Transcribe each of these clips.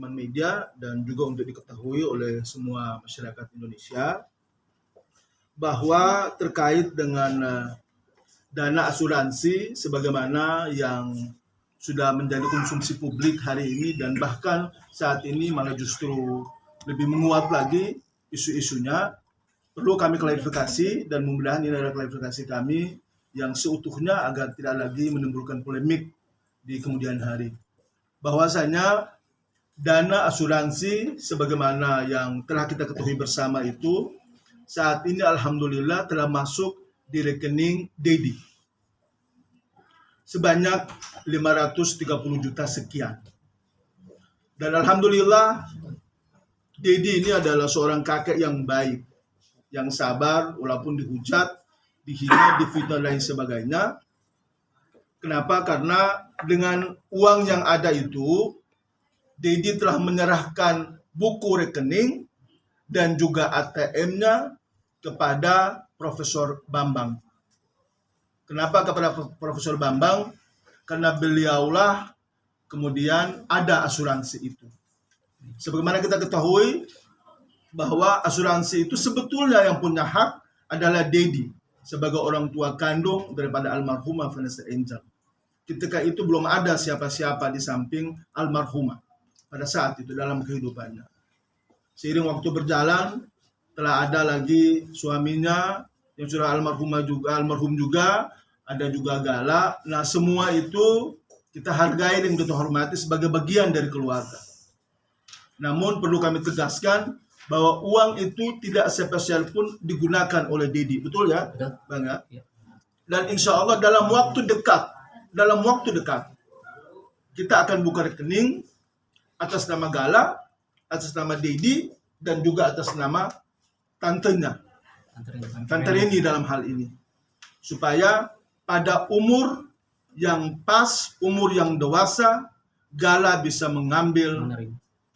teman-teman media dan juga untuk diketahui oleh semua masyarakat Indonesia bahwa terkait dengan dana asuransi sebagaimana yang sudah menjadi konsumsi publik hari ini dan bahkan saat ini malah justru lebih menguat lagi isu-isunya, perlu kami klarifikasi dan mudah-mudahan ini adalah klarifikasi kami yang seutuhnya agar tidak lagi menimbulkan polemik di kemudian hari. Bahwasanya dana asuransi sebagaimana yang telah kita ketahui bersama itu saat ini alhamdulillah telah masuk di rekening Dedi sebanyak 530 juta sekian. Dan alhamdulillah Dedi ini adalah seorang kakek yang baik, yang sabar walaupun dihujat, dihina, difitnah dan lain sebagainya. Kenapa? Karena dengan uang yang ada itu, Dedi telah menyerahkan buku rekening dan juga ATM-nya kepada Profesor Bambang. Kenapa kepada Profesor Bambang? Karena beliaulah kemudian ada asuransi itu. Sebagaimana kita ketahui bahwa asuransi itu sebetulnya yang punya hak adalah Dedi sebagai orang tua kandung daripada almarhumah Vanessa Angel. Ketika itu belum ada siapa-siapa di samping almarhumah pada saat itu dalam kehidupannya. Seiring waktu berjalan, telah ada lagi suaminya yang sudah almarhum juga, ada juga Gala. Nah, semua itu kita hargai dan kita hormati sebagai bagian dari keluarga. Namun perlu kami tegaskan bahwa uang itu tidak spesial pun digunakan oleh Dedi, betul ya, Bang ya? Dan insya Allah dalam waktu dekat kita akan buka rekening atas nama Gala, atas nama Dedi, dan juga atas nama tantenya, Tante Reni dalam hal ini. Supaya pada umur yang pas, umur yang dewasa, Gala bisa mengambil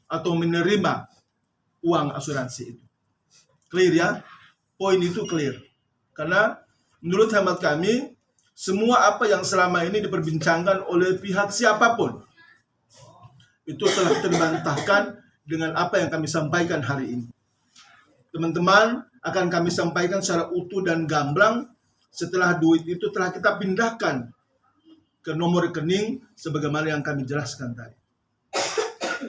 atau menerima uang asuransi itu. Clear ya? Poin itu clear. Karena menurut hemat kami, semua apa yang selama ini diperbincangkan oleh pihak siapapun itu telah terbantahkan dengan apa yang kami sampaikan hari ini. Teman-teman, akan kami sampaikan secara utuh dan gamblang setelah duit itu telah kita pindahkan ke nomor rekening sebagaimana yang kami jelaskan tadi.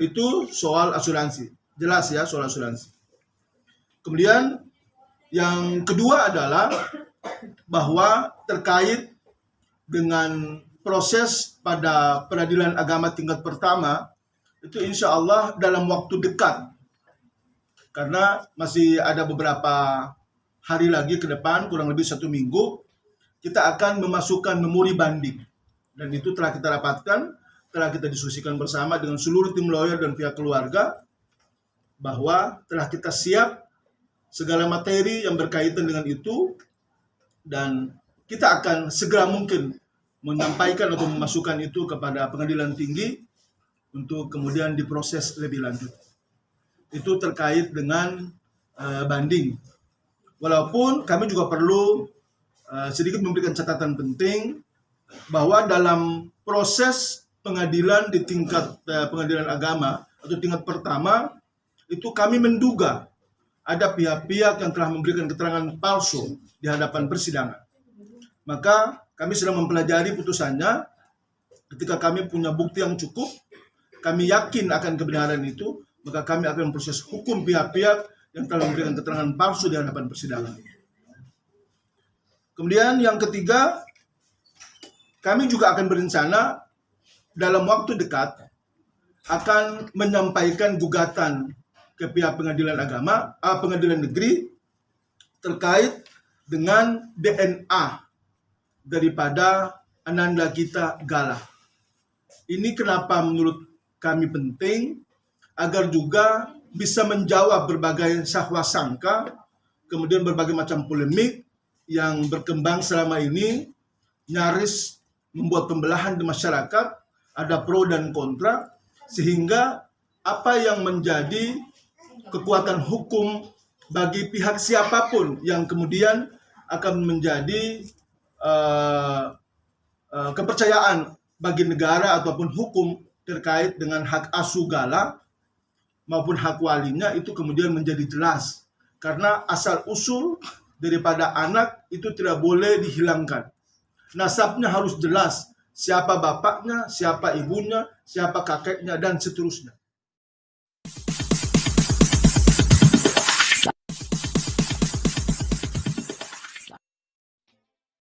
Itu soal asuransi. Jelas ya soal asuransi. Kemudian yang kedua adalah bahwa terkait dengan proses pada peradilan agama tingkat pertama itu insya Allah dalam waktu dekat, karena masih ada beberapa hari lagi ke depan, kurang lebih 1 minggu, kita akan memasukkan memori banding. Dan itu telah kita rapatkan, telah kita diskusikan bersama dengan seluruh tim lawyer dan pihak keluarga, bahwa telah kita siap segala materi yang berkaitan dengan itu, dan kita akan segera mungkin menyampaikan atau memasukkan itu kepada pengadilan tinggi untuk kemudian diproses lebih lanjut. Itu terkait dengan banding. Walaupun kami juga perlu sedikit memberikan catatan penting bahwa dalam proses pengadilan di tingkat pengadilan agama atau tingkat pertama itu kami menduga ada pihak-pihak yang telah memberikan keterangan palsu di hadapan persidangan. Maka kami sedang mempelajari putusannya. Ketika kami punya bukti yang cukup, kami yakin akan kebenaran itu, maka kami akan memproses hukum pihak-pihak yang telah memberikan keterangan palsu di hadapan persidangan. Kemudian yang ketiga, kami juga akan berencana dalam waktu dekat akan menyampaikan gugatan ke pihak pengadilan agama, pengadilan negeri terkait dengan DNA daripada ananda kita Gala. Ini kenapa menurut kami penting, agar juga bisa menjawab berbagai sahwa sangka, kemudian berbagai macam polemik yang berkembang selama ini, nyaris membuat pembelahan di masyarakat, ada pro dan kontra, sehingga apa yang menjadi kekuatan hukum bagi pihak siapapun yang kemudian akan menjadi kepercayaan bagi negara ataupun hukum terkait dengan hak asuh Gala, maupun hak walinya itu kemudian menjadi jelas. Karena asal-usul daripada anak itu tidak boleh dihilangkan. Nasabnya harus jelas. Siapa bapaknya, siapa ibunya, siapa kakeknya, dan seterusnya.